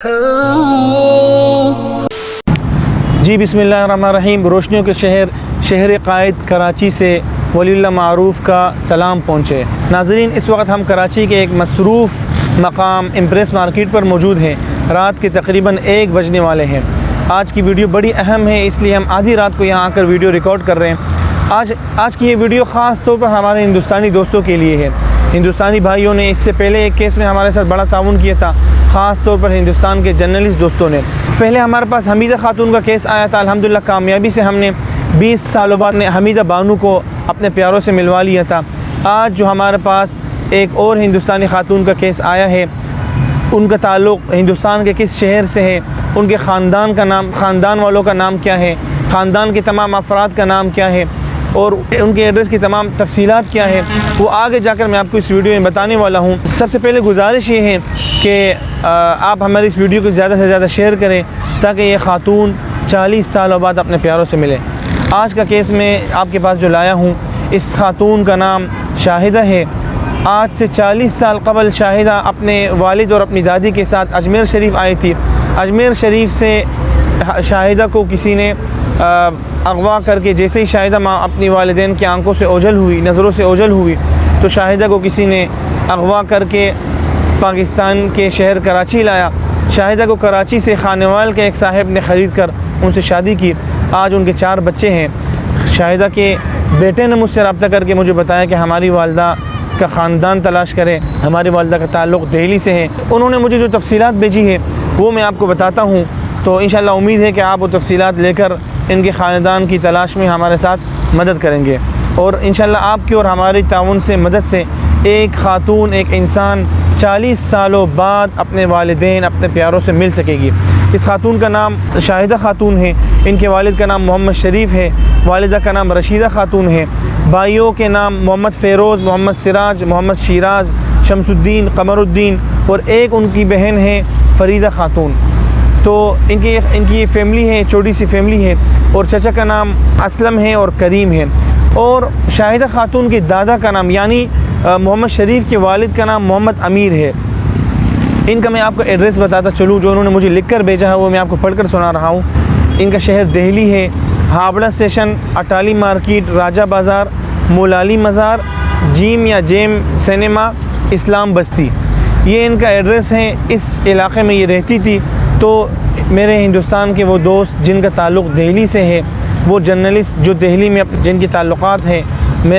जी बिस्मिल्लाहिर्रहमानिर्रहीम। रोशनियों के शहर कायद कराची से वलीउल्लाह मारूफ़ का सलाम पहुँचे। नाज़रीन, इस वक्त हम कराची के एक मसरूफ़ मकाम इम्प्रेस मार्केट पर मौजूद हैं। रात के तकरीबन 1 बजने वाले हैं। आज की वीडियो बड़ी अहम है, इसलिए हम आधी रात को यहाँ आकर वीडियो रिकॉर्ड कर रहे हैं। आज की ये वीडियो ख़ास तौर पर हमारे हिंदुस्तानी दोस्तों के लिए है। हिंदुस्तानी भाइयों ने इससे पहले एक केस में हमारे साथ बड़ा ताउन किया था, ख़ास तौर पर हिंदुस्तान के जर्नलिस्ट दोस्तों ने। पहले हमारे पास हमीदा खातून का केस आया था। अल्हम्दुलिल्लाह कामयाबी से हमने 20 सालों बाद हमीदा बानू को अपने प्यारों से मिलवा लिया था। आज जो हमारे पास एक और हिंदुस्तानी खातून का केस आया है, उनका ताल्लुक़ हिंदुस्तान के किस शहर से है, उनके ख़ानदान का नाम, ख़ानदान वालों का नाम क्या है, ख़ानदान के तमाम अफराद का नाम क्या है और उनके एड्रेस की तमाम तफसीलात क्या है, वो आगे जाकर मैं आपको इस वीडियो में बताने वाला हूँ। सबसे पहले गुजारिश ये है कि आप हमारी इस वीडियो को ज़्यादा से ज़्यादा शेयर करें ताकि ये खातून 40 सालों बाद अपने प्यारों से मिले। आज का केस मैं आपके पास जो लाया हूँ, इस खातून का नाम शाहिदा है। आज से 40 साल कबल शाहिदा अपने वालिद और अपनी दादी के साथ अजमेर शरीफ आई थी। अजमेर शरीफ से शाहिदा को किसी ने अगवा करके, जैसे ही शाहिदा माँ अपनी वालिदैन की आंखों से ओझल हुई, नज़रों से ओझल हुई, तो शाहिदा को किसी ने अगवा करके पाकिस्तान के शहर कराची लाया। शाहिदा को कराची से खानेवाल के एक साहब ने ख़रीद कर उनसे शादी की। आज उनके 4 बच्चे हैं। शाहिदा के बेटे ने मुझसे रब्ता करके मुझे बताया कि हमारी वालदा का ख़ानदान तलाश करें, हमारी वालदा का ताल्लुक़ दिल्ली से है। उन्होंने मुझे जो तफसीलात भेजी है वो मैं आपको बताता हूँ। तो इंशाअल्लाह उम्मीद है कि आप वो तफसीलात लेकर इनके ख़ानदान की तलाश में हमारे साथ मदद करेंगे और इंशाअल्लाह आपकी और हमारी ताउन से मदद से एक ख़ातून, एक इंसान 40 सालों बाद अपने वालिदैन, अपने प्यारों से मिल सकेगी। इस खातून का नाम शाहिदा खातून है। इनके वालिद का नाम मोहम्मद शरीफ है, वालिदा का नाम रशीदा खातून है। भाइयों के नाम मोहम्मद फ़ेरोज़, मोहम्मद सिराज, मोहम्मद शिराज, शमसुद्दीन, कमरुद्दीन और एक उनकी बहन है फ़रीदा खातून। तो इनकी फ़ैमिली है, छोटी सी फ़ैमिली है और चचा का नाम असलम है और करीम है। और शाहिदा खातून के दादा का नाम यानी मोहम्मद शरीफ के वालिद का नाम मोहम्मद अमीर है। इनका मैं आपको एड्रेस बताता चलूँ, जो उन्होंने मुझे लिख कर भेजा है वो मैं आपको पढ़कर सुना रहा हूँ। इनका शहर दिल्ली है। हावड़ा स्टेशन, अटाली मार्केट, राजा बाज़ार, मोलाली मज़ार, जीम या जेम सिनेमा, इस्लाम बस्ती, ये इनका एड्रेस है। इस इलाक़े में ये रहती थी। तो मेरे हिंदुस्तान के वो दोस्त जिनका ताल्लुक़ दिल्ली से है, वो जर्नलिस्ट जो दिल्ली में जिनकी ताल्लुक़ात हैं,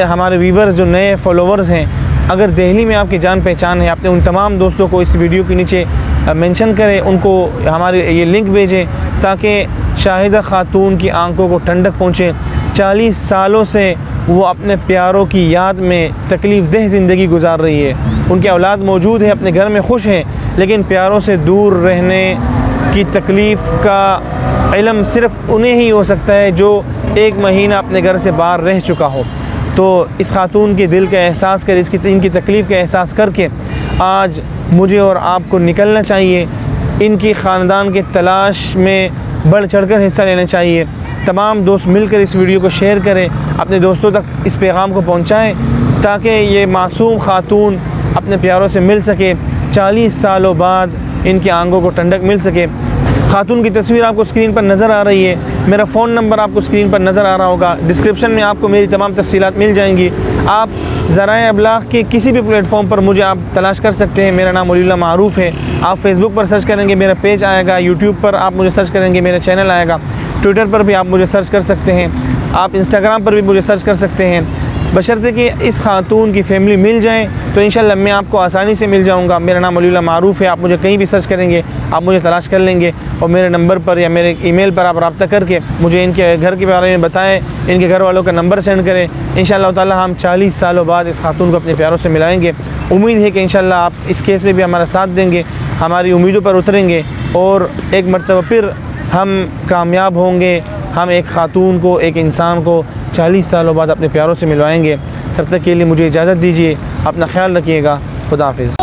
हमारे व्यूवर्स जो नए फॉलोवर्स हैं, अगर दिल्ली में आपकी जान पहचान है, आपने उन तमाम दोस्तों को इस वीडियो के नीचे मेंशन करें, उनको हमारे ये लिंक भेजें ताकि शाहिदा खातून की आंखों को ठंडक पहुँचे। 40 सालों से वो अपने प्यारों की याद में तकलीफ़ देह ज़िंदगी गुजार रही है। उनके औलाद मौजूद है, अपने घर में खुश हैं, लेकिन प्यारों से दूर रहने की तकलीफ़ का इल्म सिर्फ़ उन्हें ही हो सकता है जो 1 महीना अपने घर से बाहर रह चुका हो। तो इस खातून के दिल का एहसास कर, इनकी तकलीफ़ का एहसास करके आज मुझे और आपको निकलना चाहिए। इनकी ख़ानदान के तलाश में बढ़ चढ़कर हिस्सा लेना चाहिए। तमाम दोस्त मिलकर इस वीडियो को शेयर करें, अपने दोस्तों तक इस पैगाम को पहुँचाएँ ताकि ये मासूम खातून अपने प्यारों से मिल सके। 40 सालों बाद इनकी आंखों को ठंडक मिल सके। खातून की तस्वीर आपको स्क्रीन पर नज़र आ रही है। मेरा फ़ोन नंबर आपको स्क्रीन पर नज़र आ रहा होगा। डिस्क्रिप्शन में आपको मेरी तमाम तफसीलात मिल जाएंगी। आप ज़राए अबलाग के किसी भी प्लेटफॉर्म पर मुझे आप तलाश कर सकते हैं। मेरा नाम वलीउल्लाह मारूफ़ है। आप फेसबुक पर सर्च करेंगे, मेरा पेज आएगा। यूट्यूब पर आप मुझे सर्च करेंगे, मेरा चैनल आएगा। ट्विटर पर भी आप मुझे सर्च कर सकते हैं। आप इंस्टाग्राम पर भी मुझे सर्च कर सकते हैं। बशर्ते कि इस खातून की फ़ैमिली मिल जाए तो इंशाअल्लाह मैं आपको आसानी से मिल जाऊंगा। मेरा नाम वलीउल्लाह मारूफ़ है। आप मुझे कहीं भी सर्च करेंगे, आप मुझे तलाश कर लेंगे और मेरे नंबर पर या मेरे ईमेल पर आप रब्ता करके मुझे इनके घर के बारे में बताएं, इनके घर वालों का नंबर सेंड करें। इंशाअल्लाह ताला हम 40 सालों बाद इस खातून को अपने प्यारों से मिलाएँगे। उम्मीद है कि इंशाअल्लाह आप इस केस में भी हमारा साथ देंगे, हमारी उम्मीदों पर उतरेंगे और एक मरतबा फिर हम कामयाब होंगे। हम एक खातून को, एक इंसान को 40 सालों बाद अपने प्यारों से मिलवाएंगे। तब तक के लिए मुझे इजाज़त दीजिए। अपना ख्याल रखिएगा। खुदा हाफिज़।